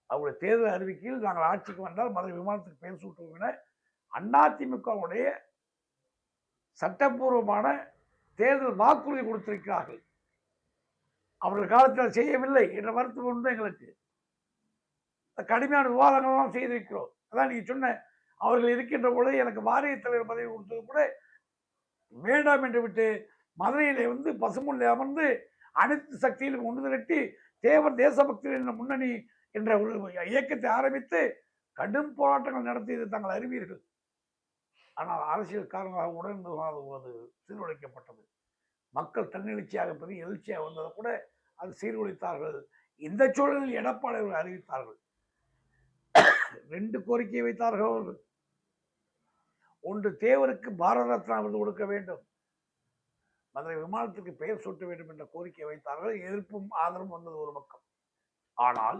அவருடைய தேர்தல் அறிவிக்கையில் நாங்கள் ஆட்சிக்கு வந்தால் மதுரை விமானத்துக்கு பெயர் சூட்டுவோம் என அதிமுகவுடைய சட்டப்பூர்வமான தேர்தல் வாக்குறுதி கொடுத்திருக்கிறார்கள். அவர்கள் காலத்தில் செய்யவில்லை என்ற வருத்தம் உண்டு. எங்களுக்கு கடுமையான விவாதங்கள்லாம் செய்திருக்கிறோம். அதான் நீங்க சொன்ன அவர்கள் இருக்கின்ற பொழுது எனக்கு வாரிய தலைவர் பதவி கொடுத்தது கூட வேண்டாம் என்று விட்டு மதுரையிலே வந்து பசுமுல்லை அமர்ந்து அனைத்து சக்தியிலும் ஒன்று திரட்டி தேவர் தேசபக்தர் என்ற முன்னணி என்ற ஒரு இயக்கத்தை ஆரம்பித்து கடும் போராட்டங்கள் நடத்தியது தாங்கள் அறிவீர்கள். ஆனால் அரசியல் காரணமாக உடனே சீர்குலைக்கப்பட்டது. மக்கள் தன்னெழுச்சியாக பெரிய எழுச்சியாக வந்ததை கூட அது சீர்குலைத்தார்கள். இந்த சூழலில் எடப்பாடி அவர்கள் அறிவித்தார்கள். 2 கோரிக்கையை வைத்தார்கள் அவர்கள். ஒன்று, தேவருக்கு பாரத ரத்னா விருது கொடுக்க வேண்டும், மதுரை விமானத்துக்கு பெயர் சூட்ட வேண்டும் என்ற கோரிக்கை வைத்தார்கள். எதிர்ப்பும் ஆதரவும் வந்தது ஒரு பக்கம். ஆனால்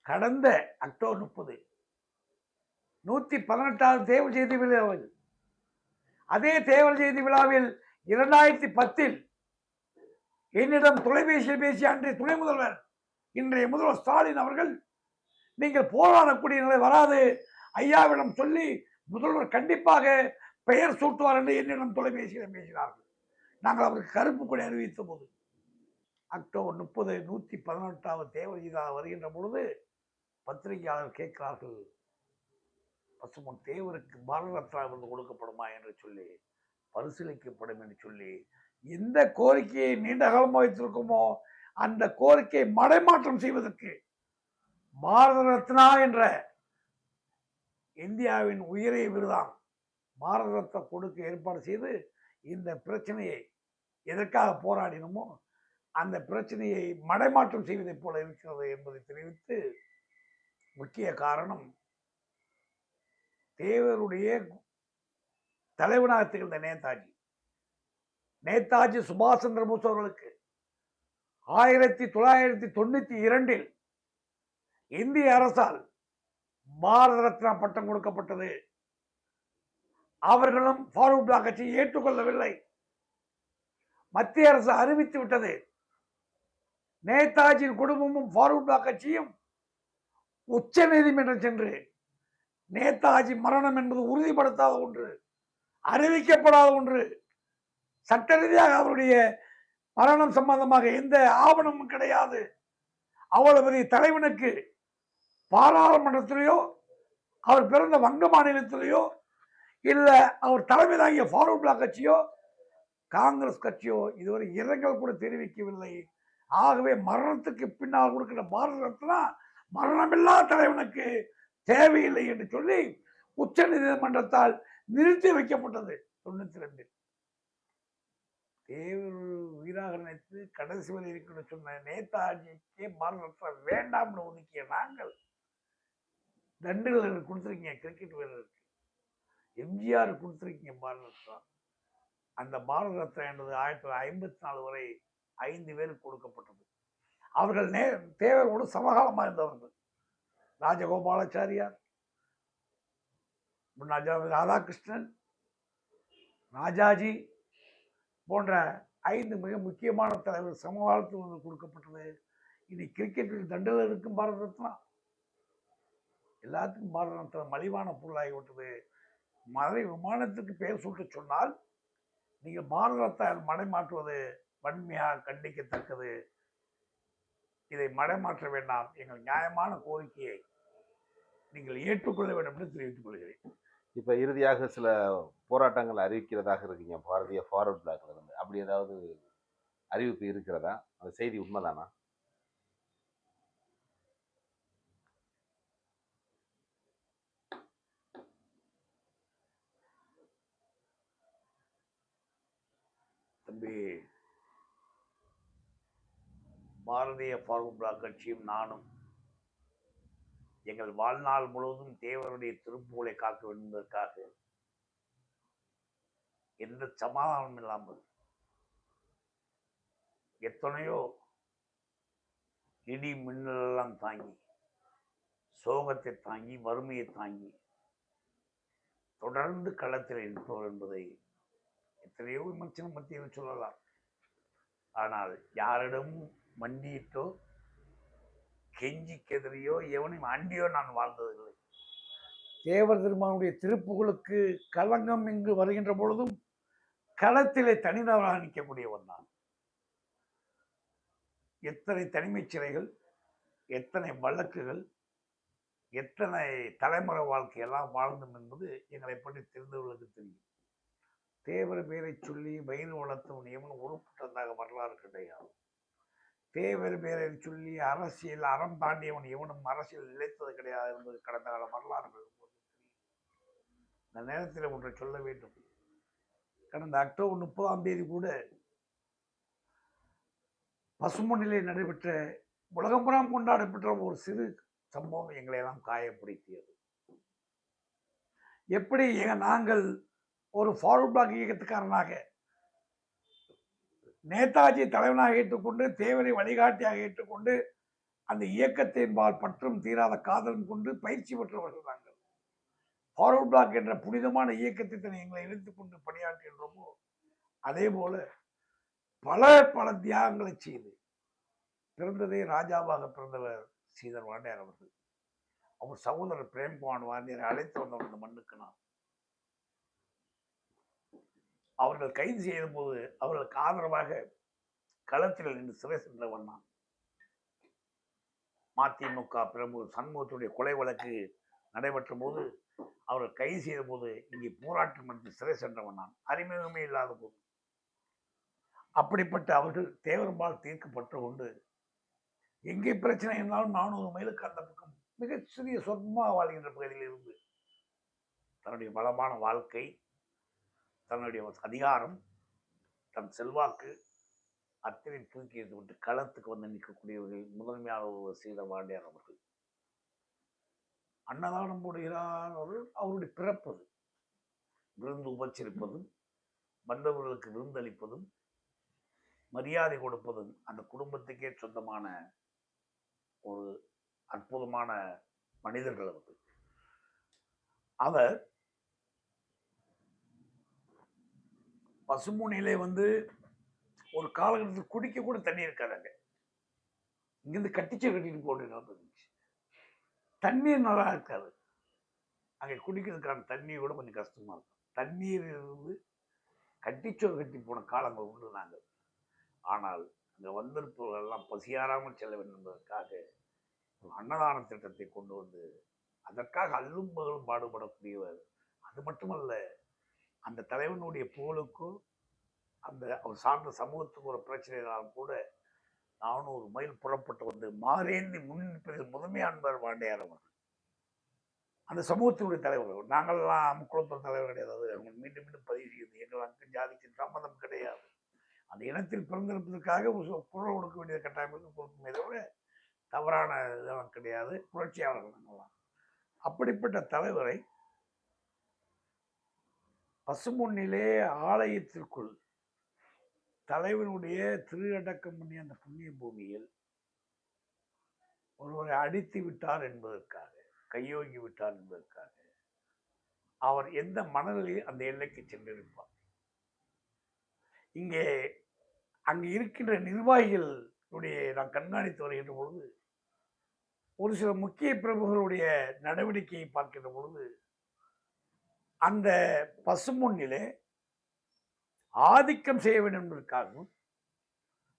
கடந்த அக்டோபர் 30 118வது தேவர் ஜெயந்தி விழாவில், அதே தேவர் ஜெயந்தி விழாவில் 2010 என்னிடம் தொலைபேசியில் பேசிய அன்றைய துணை முதல்வர் இன்றைய முதல்வர் ஸ்டாலின் அவர்கள், நீங்கள் போராடக்கூடிய நிலை வராது, ஐயாவிடம் சொல்லி முதல்வர் கண்டிப்பாக பெயர் சூட்டுவார் என்று என்னிடம் தொலைபேசியில் பேசினார்கள். நாங்கள் அவருக்கு கருப்பு கொடி அறிவித்த போது அக்டோபர் 30 118வது தேவர் ஜெயந்தி வருகின்ற பொழுது பத்திரிகையாளர் கேட்கிறார்கள், பசுமன் தேவருக்கு பாரத ரத்னா விருது கொடுக்கப்படுமா என்று சொல்லி, பரிசீலிக்கப்படும் என்று சொல்லி, எந்த கோரிக்கையை நீண்ட காலமாக வைத்திருக்குமோ அந்த கோரிக்கையை மடைமாற்றம் செய்வதற்கு பாரத ரத்னா என்ற இந்தியாவின் உயரிய விருதாம் பாரத ரத்னா கொடுக்க ஏற்பாடு செய்து இந்த பிரச்சனையை எதற்காக போராடினமோ அந்த பிரச்சனையை மடைமாற்றம் செய்வதைப் போல இருக்கிறது என்பதை தெரிவித்து, முக்கிய காரணம் தேவருடைய தலைவனாக திகழ்ந்த நேதாஜி சுபாஷ் சந்திர போஸ் அவர்களுக்கு 1992 இந்திய அரசால் பாரத ரத்னா பட்டம் கொடுக்கப்பட்டது. அவர்களும் ஃபார்வர்ட் பிளாக் கட்சியை ஏற்றுக்கொள்ளவில்லை. மத்திய அரசு அறிவித்து விட்டது. நேதாஜியின் குடும்பமும் ஃபார்வர்ட் பிளாக் கட்சியும் உச்ச நீதிமன்றம் சென்று நேதாஜி மரணம் என்பது உறுதிப்படுத்தாத ஒன்று, அறிவிக்கப்படாத ஒன்று, சட்ட ரீதியாக அவருடைய மரணம் சம்பந்தமாக எந்த ஆவணமும் கிடையாது, அவ்வளவு பெரிய தலைவனுக்கு பாராளுமன்றத்திலேயோ அவர் பிறந்த வங்க மாநிலத்திலேயோ இல்ல அவர் தலைமை தாங்கிய ஃபார்வர்ட் பிளாக் கட்சியோ காங்கிரஸ் கட்சியோ இதுவரை இரங்கல் கூட தெரிவிக்கவில்லை. ஆகவே மரணத்துக்கு பின்னால் கொடுக்கிற பாரத ரத்னா மரணமில்லா தலைவனுக்கு தேவையில்லை என்று சொல்லி உச்ச நீதிமன்றத்தால் நிறுத்தி வைக்கப்பட்டது. 92 தேவர் உயிராக நினைத்து கடைசி வரை இருக்கிற சொன்ன நேதாஜிக்கே பாரத ரத்னா வேண்டாம்னு ஒதுக்கிய நாங்கள் தண்டுகள் கொடுத்துருக்கீங்க, கிரிக்கெட் வீரருக்கு எம்ஜிஆர் கொடுத்துருக்கீங்க பாரத ரத்னா. அந்த பாரத ரத்னா என்பது 1954 வரை 5 பேருக்கு கொடுக்கப்பட்டது. அவர்கள் தேவரோடு சமகாலமாக இருந்தவர்கள். ராஜகோபாலாச்சாரியார், ராதாகிருஷ்ணன், ராஜாஜி போன்ற 5 மிக முக்கியமான தலைவர் சமகாலத்தில் வந்து கொடுக்கப்பட்டது. இனி கிரிக்கெட்டில் தண்டலருக்கும் பாரத ரத்னா, எல்லாத்துக்கும் பாரத ரத்னா மலிவான பொருளாகிவிட்டது. மதுரை விமானத்துக்கு பெயர் சூட்ட சொன்னால் நீங்கள் பாரத ரத்னா மடைமாற்றுவது வன்மையாக கண்டிக்கத்தக்கது. இதை மடைமாற்ற வேண்டாம், எங்கள் நியாயமான கோரிக்கையை நீங்கள் ஏற்றுக்கொள்ள வேண்டும் என்று தெரிவித்துக் கொள்கிறேன். இப்போ இறுதியாக சில போராட்டங்கள் அறிவிக்கிறதாக இருக்கீங்க பாரதிய ஃபார்வர்ட் பிளாக்ல இருந்து, அப்படி ஏதாவது அறிவிப்பு இருக்கிறதா? அந்த செய்தி உண்மைதானா? தம்பி, பாரதிய ஃபார்வர்ட் பிளாக் கட்சியும் நானும் எங்கள் வாழ்நாள் முழுவதும் தேவருடைய திருப்புகளை காக்க வேண்டும் என்பதற்காக எந்த சமாதானமும் இல்லாமல் எத்தனையோ இடி மின்னலெல்லாம் தாங்கி, சோகத்தை தாங்கி, வறுமையை தாங்கி தொடர்ந்து களத்தில் இருப்பவர் என்பதை எத்தனையோ விமர்சனம் மத்தியில் சொல்லலாம். ஆனால் யாரிடமும் மண்டியிட்டோ கெஞ்சி கெதிரியோ எவனையும் அண்டியோ நான் வாழ்ந்ததில்லை. தேவர் திருமானுடைய திருப்புகளுக்கு களங்கம் இங்கு வருகின்ற பொழுதும் களத்திலே தனிநபராக நிற்கக்கூடியவன் நான். எத்தனை தனிமைச் சிறைகள், எத்தனை வழக்குகள், எத்தனை தலைமுறை வாழ்க்கையெல்லாம் வாழ்ந்தோம் என்பது எங்களை பற்றி தெரிந்தவர்களுக்கு தெரியும். தேவர் பேரை சொல்லி வயிறு வளர்த்தவன் எவனும் உருப்பட்டதாக வரலாறு கிடையாது. தேவர் பேரை சொல்லி அரசியல் அறம் தாண்டியவன் எவனும் அரசியல் நிலைத்தது கிடையாது என்பது கடந்த கால வரலாறுகள் தெரியும். இந்த நேரத்தில் ஒன்றை சொல்ல வேண்டும். கடந்த அக்டோபர் 30 கூட பசுமொன்னிலே நடைபெற்ற உலகம்புறம் கொண்டாடப்பட்ட ஒரு சிறு சம்பவம் எங்களை எல்லாம் காயப்படுத்தியது. எப்படி நாங்கள் ஒரு ஃபார்வர்ட் பிளாக் இயக்கத்துக்காரனாக நேதாஜி தலைவனாக ஏற்றுக்கொண்டு தேவரை வழிகாட்டியாக ஏற்றுக்கொண்டு அந்த இயக்கத்தின்பால் பற்றும் தீராத காதலும் கொண்டு பயிற்சி பெற்றவர்கள் நாங்கள். ஃபார்வர்ட் பிளாக் என்ற புனிதமான இயக்கத்தை எங்களை இழுத்துக் கொண்டு பணியாற்றுகின்றோமோ அதே போல பல தியாகங்களை செய்து பிறந்ததே ராஜாவாக பிறந்தவர் சீதர் வாண்டியார் அவர்கள். அவர் சகோதரர் பிரேம்குமார் வாண்டியாரை அழைத்து வந்தவர் இந்த மண்ணுக்கு நான். அவர்கள் கைது செய்த போது அவர்களுக்கு ஆதரவாக களத்தில் நின்று சிறை சென்றவன் நான். மதிமுக பிரபு சண்முகத்துடைய கொலை வழக்கு நடைபெற்ற போது அவர்கள் கைது செய்த போது இங்கே போராட்டம் நடத்தி சிறை சென்றவன் நான், அறிமுகமே இல்லாத போது. அப்படிப்பட்ட அவர்கள் தேவரம்பால் தீர்க்கப்பட்டு கொண்டு எங்கே பிரச்சனை இருந்தாலும் 400 மைலுக்கு அந்த பக்கம் மிக சிறிய சொற்பமாக வாழ்கின்ற பகுதியில் இருந்து தன்னுடைய பலமான வாழ்க்கை, தன்னுடைய அதிகாரம், தன் செல்வாக்கு அத்தனை தூக்கி விட்டு களத்துக்கு வந்து நிற்கக்கூடியவர்கள் முதன்மையாக சீதர் வாண்டியார் அவர்கள். அன்னதானம் போடுகிறார் அவருடைய பிறப்பது, விருந்து உபச்சரிப்பதும், வந்தவர்களுக்கு விருந்தளிப்பதும், மரியாதை கொடுப்பதும் அந்த குடும்பத்துக்கே சொந்தமான ஒரு அற்புதமான மனிதர்கள் அவர்கள். அவர் பசுமூனிலே ஒரு காலகட்டத்தில் குடிக்க கூட தண்ணி இருக்காதாங்க. இங்கிருந்து கட்டிச்சு கட்டிட்டு போட்டு தண்ணீர் நல்லா இருக்காது. அங்கே குடிக்கிறதுக்கான தண்ணீர் கூட கொஞ்சம் கஷ்டமா இருக்கும். தண்ணீர் இருந்து கட்டிச்சோறு கட்டி போன காலங்கள் உண்டு நாங்கள். ஆனால் அங்கே வந்திருப்பவர்கள் எல்லாம் பசியாராமல் செல்ல வேண்டும் என்பதற்காக ஒரு அன்னதான திட்டத்தை கொண்டு வந்து அதற்காக அல்லும் பகலும் பாடுபடக்கூடியவர். அது மட்டுமல்ல, அந்த தலைவனுடைய புகழுக்கோ அந்த அவர் சார்ந்த சமூகத்துக்கு ஒரு பிரச்சனைனாலும் கூட 400 மைல் புறப்பட்டு வந்து மாறேந்தி முன்னிற்பதில் முதன்மையானவர் வாண்டியார் அவர்கள். அந்த சமூகத்தினுடைய தலைவர்கள். நாங்கள்லாம் முக்குளத்தூர் தலைவர் கிடையாது. அவங்க மீண்டும் மீண்டும் பதிவு செய்யுது. எங்களுக்கு ஜாதிக்கு சம்மதம் கிடையாது. அந்த இனத்தில் பிறந்திருப்பதற்காக குரல் கொடுக்க வேண்டிய கட்டாயங்களுக்கு கொடுக்குமே தவிர தவறான இதெல்லாம் கிடையாது. புரட்சியாளர்கள் நாங்கள்லாம். அப்படிப்பட்ட தலைவரை பசுமொன்னிலே ஆலயத்திற்குள் தலைவனுடைய திருஅடக்கம் பண்ணி அந்த புண்ணிய பூமியில் ஒருவரை அடித்து விட்டார் என்பதற்காக, கையோங்கி விட்டார் என்பதற்காக அவர் எந்த மனநிலையில் அந்த எல்லைக்கு சென்றிருப்பார். அங்கே இருக்கின்ற நிர்வாகிகளுடைய நான் கண்காணித்து வருகின்ற பொழுது ஒரு சில முக்கிய பிரமுகர்களுடைய நடவடிக்கையை பார்க்கின்ற பொழுது அந்த பசுமொன்னிலே ஆதிக்கம் செய்ய வேண்டும் என்பதற்காகவும்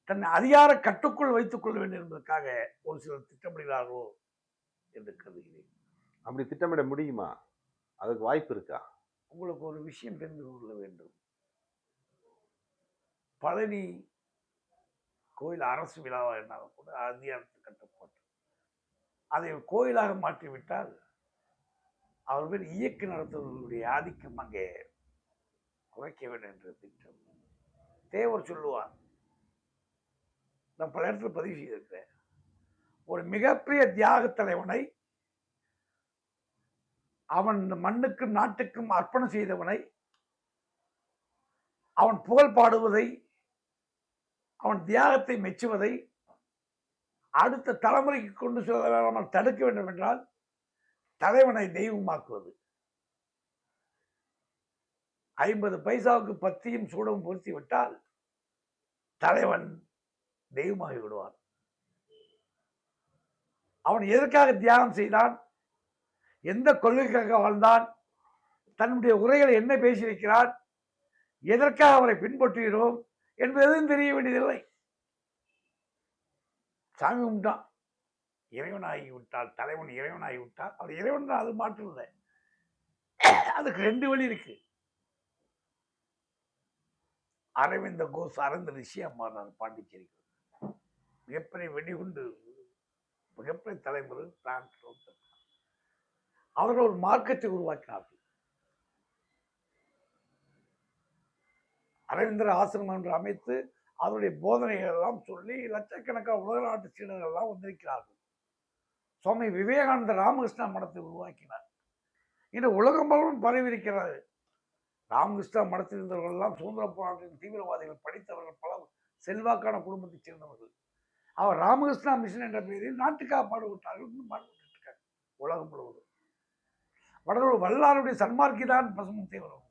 தன் அதிகார கட்டுக்குள் வைத்துக் கொள்ள வேண்டும் என்பதற்காக ஒரு சிலர் திட்டமிடுகிறார்களோ என்று கருதுகிறேன். அப்படி திட்டமிட முடியுமா? அதுக்கு வாய்ப்பு இருக்கா? உங்களுக்கு ஒரு விஷயம் தெரிந்து கொள்ள வேண்டும். பழனி கோயில் அரசு விழாவாக இருந்தாலும் கூட அதிகாரத்தில் கட்டப்பட்டு அதை கோயிலாக மாற்றிவிட்டால் அவர்கள் இயக்க நடத்துவர்களுடைய ஆதிக்கம் அங்கே குறைக்க வேண்டும் என்ற திட்டம். தேவர் சொல்லுவார், நான் பல இடத்துல பதிவு செய்திருக்கிறேன், ஒரு மிகப்பெரிய தியாக தலைவனை, அவன் மண்ணுக்கும் நாட்டுக்கும் அர்ப்பணம் செய்தவனை, அவன் புகழ் பாடுவதை, அவன் தியாகத்தை மெச்சுவதை அடுத்த தலைமுறைக்கு கொண்டு செல்ல தடுக்க வேண்டும் என்றால் தலைவனை தெய்வமாக்குவது. 50 பைசாவுக்கு பத்தியும் சூடவும் பொருத்தி விட்டால் தலைவன் தெய்வமாகி விடுவார். அவன் எதற்காக தியாகம் செய்தான், எந்த கொள்கைக்காக வாழ்ந்தான், தன்னுடைய உரைகளை என்ன பேசியிருக்கிறார், எதற்காக அவரை பின்பற்றுகிறோம் என்பது எதுவும் தெரிய வேண்டியதில்லை. சாமி கும்பிட்டான், இறைவனாகி விட்டால், தலைவன் இறைவனாகி விட்டால் அவர் இறைவன் தான், அது மாற்றம் இல்லை. அதுக்கு 2 வழி இருக்கு. அரவிந்த கோஷ் அரவிந்த ரிஷியா மாறினார் பாண்டிச்சேரிக்கு. மிகப்பெரிய வெடிகுண்டு, மிகப்பெரிய தலைமுறை அவர்கள் ஒரு மார்க்கத்தை உருவாக்கினார்கள். அரவிந்தர் ஆசிரமம் என்று அமைத்து அவருடைய போதனைகள் எல்லாம் சொல்லி லட்சக்கணக்கான உலக நாட்டு சீடர்கள் எல்லாம் வந்திருக்கிறார்கள். சுவாமி விவேகானந்த ராமகிருஷ்ணா மடத்தை உருவாக்கினார். இன்று உலகம் முழுவதும் பரவி இருக்கிறது. ராமகிருஷ்ணா மடத்தில் இருந்தவர்கள் எல்லாம் சுதந்திர போராட்டத்தின் தீவிரவாதிகள், படித்தவர்கள், பல செல்வாக்கான குடும்பத்தைச் சேர்ந்தவர்கள். அவர் ராமகிருஷ்ணா மிஷன் என்ற பெயரில் நாட்டுக்காக பாடுபட்டார்கள், பாடுபட்டு இருக்காங்க உலகம் முழுவதும். வடலூர் வல்லாருடைய சன்மார்க்கி தான் பசுமன் தேவரும்.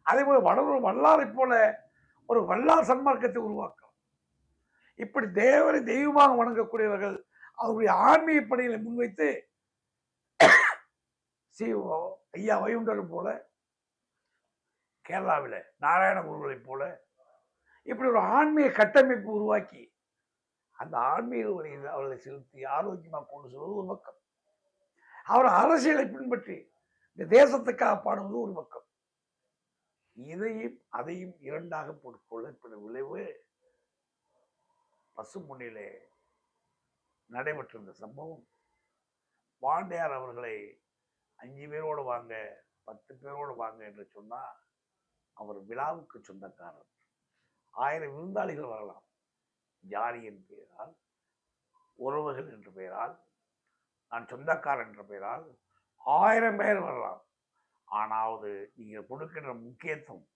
அதேபோல வடலூர் வல்லாரை போல ஒரு வல்லார் சன்மார்க்கத்தை உருவாக்கும். இப்படி தேவரை தெய்வமாக வணங்கக்கூடியவர்கள் அவருடைய ஆன்மீக பணிகளை முன்வைத்து ஐயா வைகுண்டர் போல, கேரளாவில் நாராயண குருகளை போல இப்படி ஒரு ஆன்மீக கட்டமைப்பு உருவாக்கி அந்த ஆன்மீக வழியில் அவர்களை செலுத்தி ஆரோக்கியமாக கொண்டு செல்வது ஒரு பக்கம், அவர் அரசியலை பின்பற்றி இந்த தேசத்துக்காக பாடுவது ஒரு பக்கம். இதையும் அதையும் இரண்டாக போட்டுக்கொள்ள விளைவு பசுமுன்னிலே நடைபெற்றிருந்த சம்பவம். வாண்டையார் அவர்களை 5 பேரோடு வாங்க, 10 பேரோடு வாங்க என்று சொன்னால் அவர் விழாவுக்கு சொந்தக்காரர். 1000 விருந்தாளிகள் வரலாம். ஜாதியின் பெயரால், உறவுகள் என்ற பெயரால், நான் சொந்தக்காரன் என்ற பெயரால் 1000 பேர் வரலாம். ஆனாவது நீங்கள் கொடுக்கின்ற முக்கியத்துவம்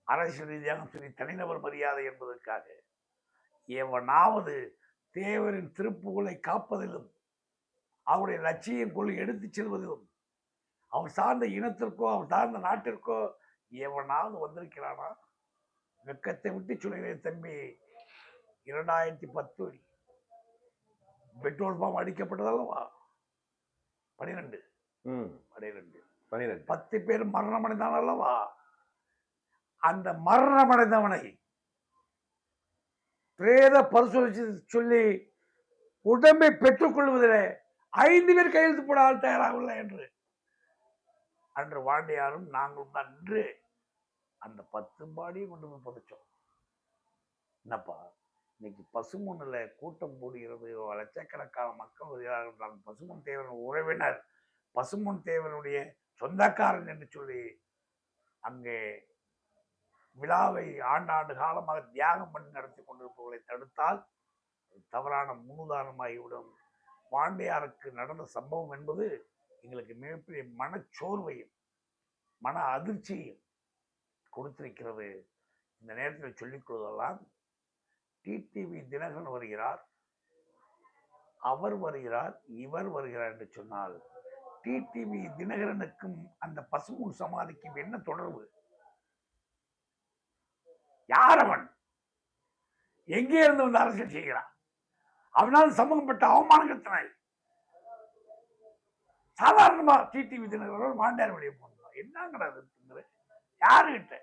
அரசியல் ரீதியாக சரி, தனிநபர் மரியாதை என்பதற்காக எவனாவது தேவரின் திருப்புகளை காப்பதிலும் அவருடைய லட்சியம் கொள்ளி எடுத்துச் செல்வதிலும் அவர் சார்ந்த இனத்திற்கோ அவர் சார்ந்த நாட்டிற்கோ எவனாவது வந்திருக்கிறானா? வெக்கத்தை விட்டு சொல்கிறேன் தம்பி. 2010 பெட்ரோல் பம்ப் அடிக்கப்பட்டதல்லவா? 12 10 பேர் மரணமடைந்தான் அல்லவா? அந்த மரணமடைந்தவனை பிரேத பரிசோதிச்சு சொல்லி உடம்பை பெற்றுக் கொள்வதில் 5 பேர் கையெழுத்து போட ஆள் தயாராகவில்லை என்று அன்று வாண்டியாரும் நாங்களும் தான் நின்று அந்த 10 பாடியை கொண்டு போய் புதைச்சோம். என்னப்பா இன்னைக்கு பசுமுன்னில் கூட்டம் கூடுகிறது, லட்சக்கணக்கான மக்கள் வருகிறார்கள். பசுமன் தேவன் உறவினர், பசுமன் தேவனுடைய சொந்தக்காரன் என்று சொல்லி அங்கே விழாவை ஆண்டாண்டு காலமாக தியாகம் பண்ணி நடத்தி கொண்டிருப்பவர்களை தடுத்தால் தவறான முன்னுதாரணமாகிவிடும். பாண்டியாருக்கு நடந்த சம்பவம் என்பது எங்களுக்கு மிகப்பெரிய மனச்சோர்வையும் மன அதிர்ச்சியையும் கொடுத்திருக்கிறது. இந்த நேரத்தில் சொல்லிக் கொள்வதெல்லாம் டிடிவி தினகரன் வருகிறார், அவர் வருகிறார், இவர் வருகிறார் என்று சொன்னால் டிடிவி தினகரனுக்கும் அந்த பசுமுன் சமாதிக்கும் என்ன தொடர்பு? யார் அவன்? எங்கே இருந்து வந்து அரசியல் செய்கிறான்? அவனால் சமூகப்பட்ட அவமானத்தினை சாதாரணமா டிடிவி தினகரன் மாண்டியார் வழியை போனான். என்னங்கிறது யாருகிட்ட?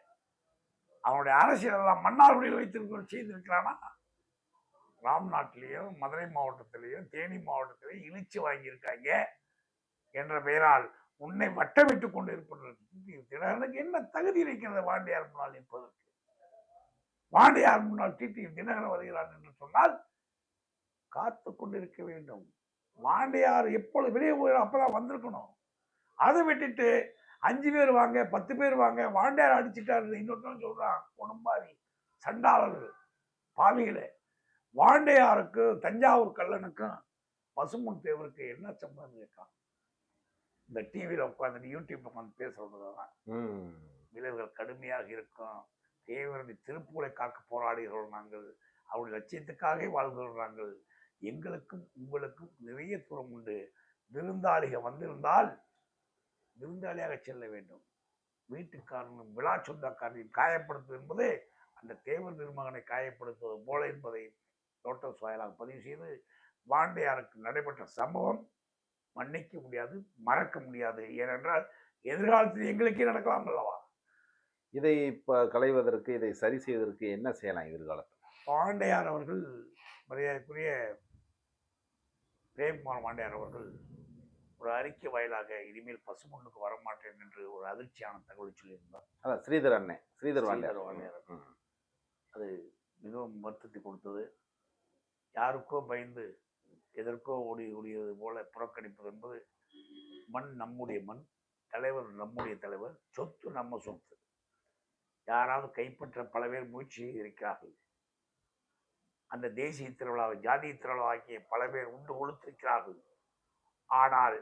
அவனுடைய அரசியல் எல்லாம் மன்னார்குடியில் வைத்திருக்க செய்திருக்கிறானா? ராம்நாட்டிலையும் மதுரை மாவட்டத்திலையும் தேனி மாவட்டத்திலையும் இழிச்சு வாங்கியிருக்காங்க என்ற பெயரால் உன்னை வட்டமிட்டுக் கொண்டு இருப்பதற்கு என்ன தகுதி இருக்கிறது வாண்டியார் முன்னால் நிற்பதற்கு? வாண்டியார் முன்னால் டிடிவி தினகரன் வருகிறான் என்று சொன்னால் காத்து கொண்டிருக்க வேண்டும். வாண்டியார் எப்பொழுது வெளியே போயிடும் அப்பதான் வந்திருக்கணும். அதை விட்டுட்டு 5 பேர் வாங்க, 10 பேர் வாங்க, வாண்டியார் அடிச்சுட்டாரு இன்னொருத்தன் சொல்றான். பொணும்பாரி சண்டாளர்கள் பாவிகளே, வாண்டையாருக்கு தஞ்சாவூர் கல்லனுக்கும் பசுமுன் தேவருக்கு என்ன சம்பந்தம் கேட்கான்? இந்த டிவியில் உட்காந்து யூடியூப் உட்காந்து பேசுறதுதான் விளைவுகள் கடுமையாக இருக்கும். தேவருடைய திருப்புகளை காக்க போராடுகிறோம் நாங்கள், அவருடைய லட்சியத்துக்காக வாழ்கிறோம் நாங்கள். எங்களுக்கும் உங்களுக்கும் நிறைய தூரம் உண்டு. விருந்தாளிகள் வந்திருந்தால் விருந்தாளியாக செல்ல வேண்டும். வீட்டுக்காரனும் விழா சொந்தக்காரனையும் காயப்படுத்துவது என்பது அந்த தேவர் திருமகனை காயப்படுத்துவது போல என்பதை தோட்டம் வாயிலாக பதிவு செய்து வாண்டையாருக்கு நடைபெற்ற சம்பவம் மன்னிக்க முடியாது, மறக்க முடியாது. ஏனென்றால் எதிர்காலத்தில் எங்களுக்கே நடக்கலாம் அல்லவா. இதை இப்ப களைவதற்கு, இதை சரி செய்வதற்கு என்ன செய்யலாம் எதிர்காலத்தில்? பாண்டையார் அவர்கள், மரியாதைக்குரிய பிரேம்குமார் பாண்டியார் அவர்கள் ஒரு அறிக்கை வாயிலாக இனிமேல் பசுமொன்னுக்கு வரமாட்டேன் என்று ஒரு அதிர்ச்சியான தகவல் சொல்லியிருந்தார். அதான் ஸ்ரீதர் அண்ணன், ஸ்ரீதர் பாண்டியார் வாண்டியார். அது மிகவும் வருத்தத்தை கொடுத்தது. யாருக்கோ பயந்து எதற்கோ ஓடியது போல புறக்கணிப்பது என்பது, மண் நம்முடைய மண், தலைவர் நம்முடைய தலைவர், சொத்து நம்ம சொத்து. யாராவது கைப்பற்ற பல பேர் முயற்சி இருக்கிறார்கள். அந்த தேசிய திருவிழாவை ஜாதிய திருவிழாவாக்கிய பல பேர் உண்டு கொளுத்திருக்கிறார்கள். ஆனால்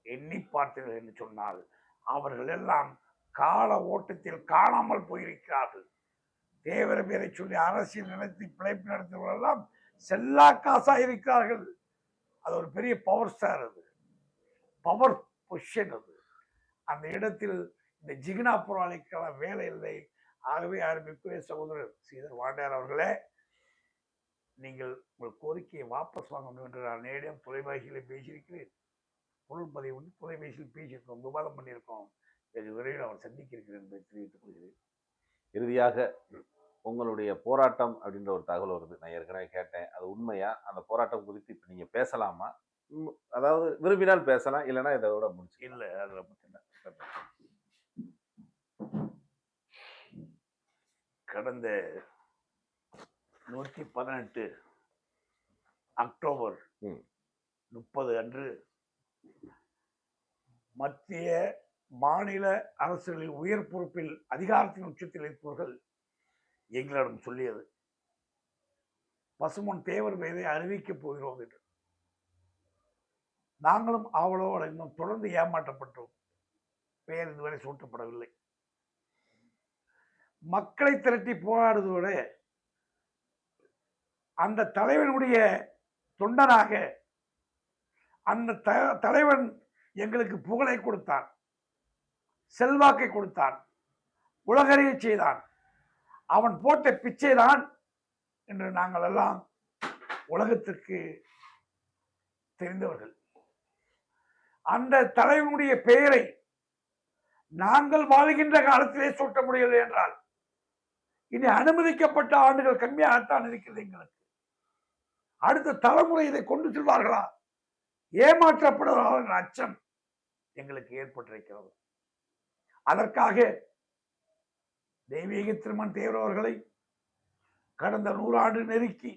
எண்ணி பார்த்தீர்கள் என்று சொன்னால் அவர்கள் எல்லாம் கால ஓட்டத்தில் காணாமல் போயிருக்கிறார்கள். தேவர பேரை சொல்லி அரசியல் நிலைத்து பிழைப்பு நடத்துவர்கள் எல்லாம் செல்லா காசா இருக்கிறார்கள். அது ஒரு பெரிய பவர் ஸ்டார், அது பவர் பொசிஷன். அது அந்த இடத்தில் இந்த ஜிகினா போராளிக்கான வேலை இல்லை. ஆகவே ஆரம்பிக்குரிய சகோதரர் ஸ்ரீதர் வாண்டியார் அவர்களே, நீங்கள் உங்கள் கோரிக்கையை வாபஸ் வாங்க வேண்டும் என்று நான் நேரடியாக தொலைபேசியில் பேசியிருக்கிறேன். பொருள் பதிவு வந்து தொலைபேசியில் பேசியிருக்கோம், விவாதம் பண்ணியிருக்கோம். வெகு விரைவில் அவர் சந்திக்க இருக்கிறேன் என்பதை தெரிவித்துக் கொள்கிறேன். இறுதியாக உங்களுடைய போராட்டம் அப்படின்ற ஒரு தகவல் வருது. நான் ஏற்கனவே கேட்டேன், அது உண்மையா? அந்த போராட்டம் குறித்து இப்போ நீங்கள் பேசலாமா? அதாவது விரும்பினால் பேசலாம், இல்லைன்னா இதோட முடிச்சு. இல்லை, அதில் பற்றின கடந்த 118 அக்டோபர் 30 அன்று மத்திய மாநில அரசுகளில் உயர் பொறுப்பில் அதிகாரத்தின் உச்சத்தில் இருப்பவர்கள் எங்களிடம் சொல்லியது, பசுமொன் தேவர் பெயரை அறிவிக்கப் போகிறோம் என்று. நாங்களும் அவளோடு இன்னும் தொடர்ந்து ஏமாற்றப்பட்டோம். பெயர் இதுவரை சூட்டப்படவில்லை. மக்களை திரட்டி போராடுவதோடு அந்த தலைவனுடைய தொண்டனாக அந்த தலைவன் எங்களுக்கு புகழை கொடுத்தான், செல்வாக்கை கொடுத்தான், உலகறிய செய்தான். அவன் போட்ட பிச்சைதான் என்று நாங்கள் எல்லாம் உலகத்திற்கு தெரிந்தவர்கள். அந்த தலைவனுடைய பெயரை நாங்கள் வாழ்கின்ற காலத்திலே சூட்ட முடியவில்லை என்றால் இனி அனுமதிக்கப்பட்ட ஆண்டுகள் கம்மியாகத்தான் இருக்கிறது. எங்களுக்கு அடுத்த தலைமுறை இதை கொண்டு செல்வார்களா, ஏமாற்றப்படுவார்கள் என்ற அச்சம் எங்களுக்கு ஏற்பட்டிருக்கிறது. அதற்காக தெய்வீக திருமண் தேவர் அவர்களை கடந்த 100 ஆண்டு நெருக்கி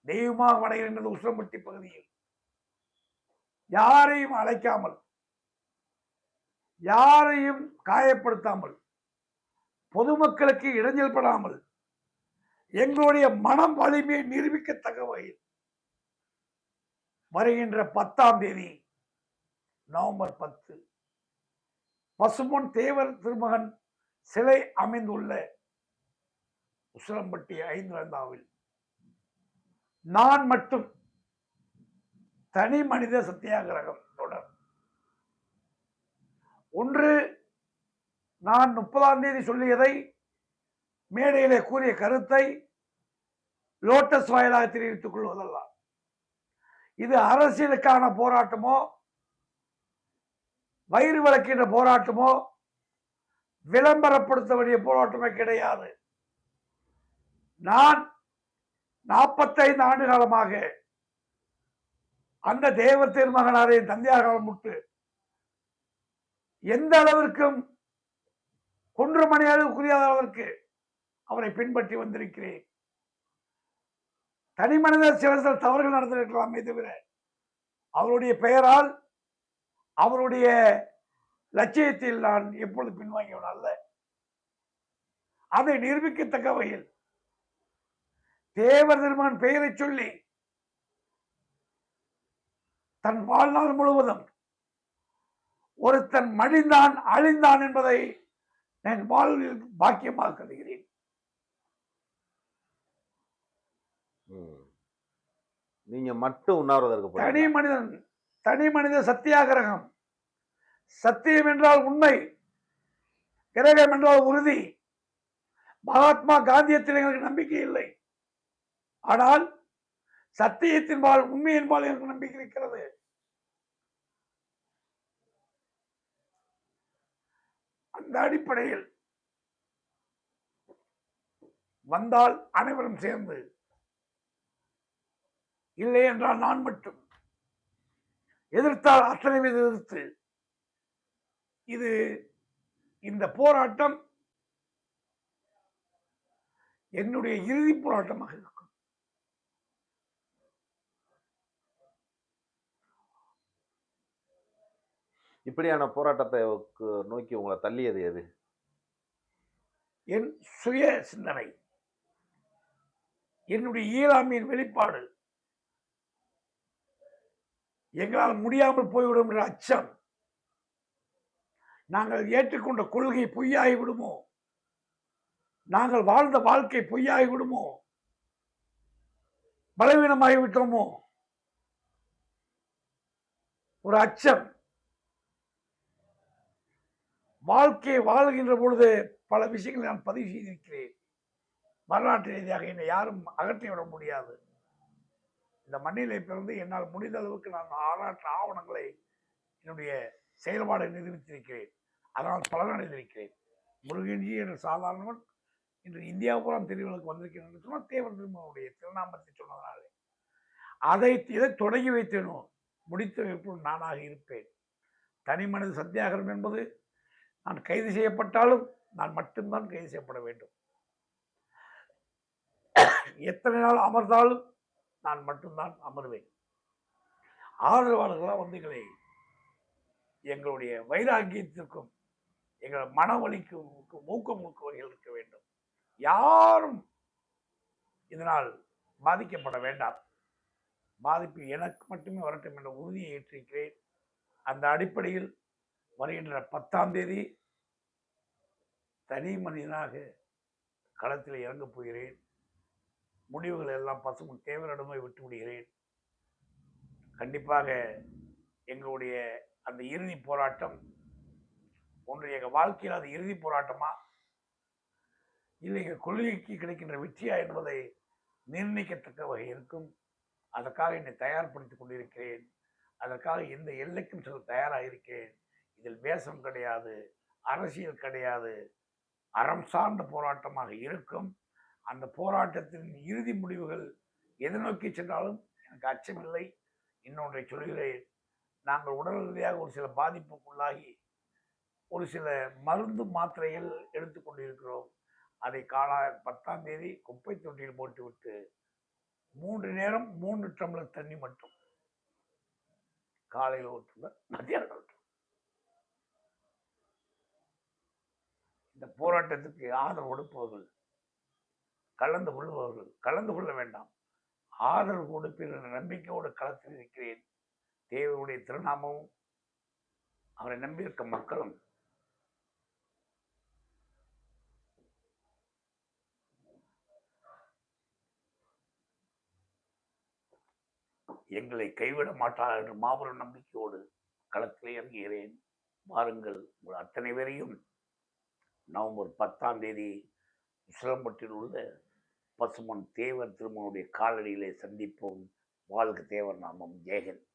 தெய்வமாக வணங்குகின்ற உசிலம்பட்டி பகுதியில் யாரையும் அழைக்காமல், யாரையும் காயப்படுத்தாமல், பொதுமக்களுக்கு இடைஞ்சல் படாமல், எங்களுடைய மனம் வலிமையை நிரூபிக்கத்தக்க வகையில் வருகின்ற 10ஆம் தேதி நவம்பர் 10 பசும்பொன் தேவர் திருமகன் சிலை அமைந்துள்ள உசிலம்பட்டி 5 நான் மட்டும் தனி மனித சத்தியாகிரகம் தொடர். ஒன்று, நான் 30ஆம் தேதி சொல்லியதை, மேடையிலே கூறிய கருத்தை லோட்டஸ் வாயிலாக தெரிவித்துக் கொள்வதல்ல. இது அரசியலுக்கான போராட்டமோ, வயிறு வளர்க்கின்ற போராட்டமோ, விளம்பரப்படுத்த வேண்டிய போராட்டமே கிடையாது. நான் 45 ஆண்டு காலமாக அந்த தேவர் திருமகனாரை தந்தையாக முட்டு எந்த அளவிற்கும் கொன்று மணி அளவுக்குரிய அளவிற்கு அவரை பின்பற்றி வந்திருக்கிறேன். தனி மனித சில தவறுகள் நடந்திருக்கலாமே தவிர அவருடைய பெயரால், அவருடைய லட்சியத்தில் நான் எப்பொழுது பின்வாங்கியவன் அல்ல. அதை நிரூபிக்கத்தக்க வகையில் தேவர் திருமகன் பெயரை சொல்லி தன் வாழ்நாள் முழுவதும் ஒருத்தன் மடிந்தான் அழிந்தான் என்பதை நான் வாழ்வில் பாக்கியமாக கருதுகிறேன். நீங்க மட்டும் உண்ணாவிரதம் தனி மனித சத்தியாகிரகம். சத்தியம் என்றால் உண்மை, கிரகம் என்றால் உறுதி. மகாத்மா காந்தியத்தில் எங்களுக்கு நம்பிக்கை இல்லை. ஆனால் சத்தியத்தின்பால் உண்மையின்பால் எனக்கு நம்பிக்கை இருக்கிறது. அந்த அடிப்படையில் வந்தால் அனைவரும் சேர்ந்து, இல்லை என்றால் நான் மட்டும், எதிர்த்தால் அத்தனை மீது எதிர்த்து, இது இந்த போராட்டம் என்னுடைய இறுதி போராட்டமாக இருக்கும். இப்படியான போராட்டத்தை நோக்கி உங்களை தள்ளியது எது? என் சுய சிந்தனை, என்னுடைய இயலாமையின் வெளிப்பாடு, எங்களால் முடியாமல் போய்விடும் என்ற அச்சம், நாங்கள் ஏற்றுக்கொண்ட கொள்கை பொய்யாகி விடுமோ, நாங்கள் வாழ்ந்த வாழ்க்கை பொய்யாகி விடுமோ, பலவீனமாகிவிட்டோமோ, ஒரு அச்சம். வாழ்க்கையை வாழ்கின்ற பொழுது பல விஷயங்களை நான் பதிவு செய்திருக்கிறேன். வரலாற்று ரீதியாக என்னை யாரும் அகற்றிவிட முடியாது. இந்த மண்ணிலே பிறந்து என்னால் முடிந்த அளவுக்கு நான் வரலாற்று ஆவணங்களை என்னுடைய செயல்பாடை நிரூபித்திருக்கிறேன். அதனால் பலனடைந்திருக்கிறேன். முருகன்ஜி என்ற சாதாரணவன் இன்று இந்தியா பூரா தெரிவுகளுக்கு வந்திருக்கிறேன் என்று சொன்னால் தேவர் திருமகனுடைய திருநாமத்தை சொன்னதனாலே இதை தொடங்கி வைத்தேனோ முடித்து வைப்போம் நானாக இருப்பேன். தனி மனித சத்தியாகிரம் என்பது நான் கைது செய்யப்பட்டாலும் நான் மட்டும்தான் கைது செய்யப்பட வேண்டும். எத்தனை நாள் அமர்ந்தாலும் நான் மட்டும்தான் அமர்வேன். ஆதரவாளர்களாக வந்து எங்களுடைய வைராக்கியத்திற்கும் எங்கள் மனவலிக்கும் ஊக்கமூக்குவர்கள் இருக்க வேண்டும். யாரும் இதனால் பாதிக்கப்பட வேண்டாம். பாதிப்பு எனக்கு மட்டுமே வரட்டும் என்ற உறுதியை ஏற்றிருக்கிறேன். அந்த அடிப்படையில் வருகின்ற 10ஆம் தேதி தனி மனிதனாக களத்தில் இறங்கப் போகிறேன். முடிவுகள் எல்லாம் பசுமன் தேவரிடமே விட்டு விடுகிறேன். கண்டிப்பாக எங்களுடைய அந்த இறுதி போராட்டம் ஒன்று எங்கள் வாழ்க்கையில் அது இறுதி போராட்டமா இல்லை எங்கள் கொள்கைக்கு கிடைக்கின்ற வெற்றியா என்பதை நிர்ணயிக்கத்தக்க வகை இருக்கும். அதற்காக என்னை தயார்படுத்திக் கொண்டிருக்கிறேன். அதற்காக எந்த எல்லைக்கும் சொல்ல தயாராக இருக்கிறேன். இதில் வேஷம் கிடையாது, அரசியல் கிடையாது, அறம் சார்ந்த போராட்டமாக இருக்கும். அந்த போராட்டத்தின் இறுதி முடிவுகள் எதை நோக்கி சென்றாலும் எனக்கு அச்சமில்லை. இன்னொன்றை சொல்கிறேன், நாங்கள் உடல் ரீதியாக ஒரு சில பாதிப்புக்குள்ளாகி ஒரு சில மருந்து மாத்திரைகள் எடுத்துக்கொண்டிருக்கிறோம். அதை 10ஆம் தேதி குப்பை தொட்டியில் போட்டுவிட்டு 3 நேரம் 3 டம்ளர் தண்ணி மட்டும், காலையில் ஒரு டம்ளர், மத்தியானம் ஒரு டம்ளர். இந்த போராட்டத்துக்கு ஆதரவு கொடுப்பவர்கள், கலந்து கொள்ள வேண்டாம். ஆதரவு கொடுப்பீர்கள் நம்பிக்கையோடு களத்தில் இருக்கிறேன். தேவனுடைய திருநாமமும் அவரை நம்பியிருக்க மக்களும் எங்களை கைவிட மாட்டார் என்று மாபெரும் நம்பிக்கையோடு களத்தில் இறங்குகிறேன். வாருங்கள், உங்கள் அத்தனை பேரையும் நவம்பர் 10ஆம் தேதி உசிலம்பட்டில் உள்ள பசுமன் தேவர் திருமகனுடைய காலடியிலே சந்திப்போம். வாழ்க தேவர் நாமம். ஜெயஹிந்த்.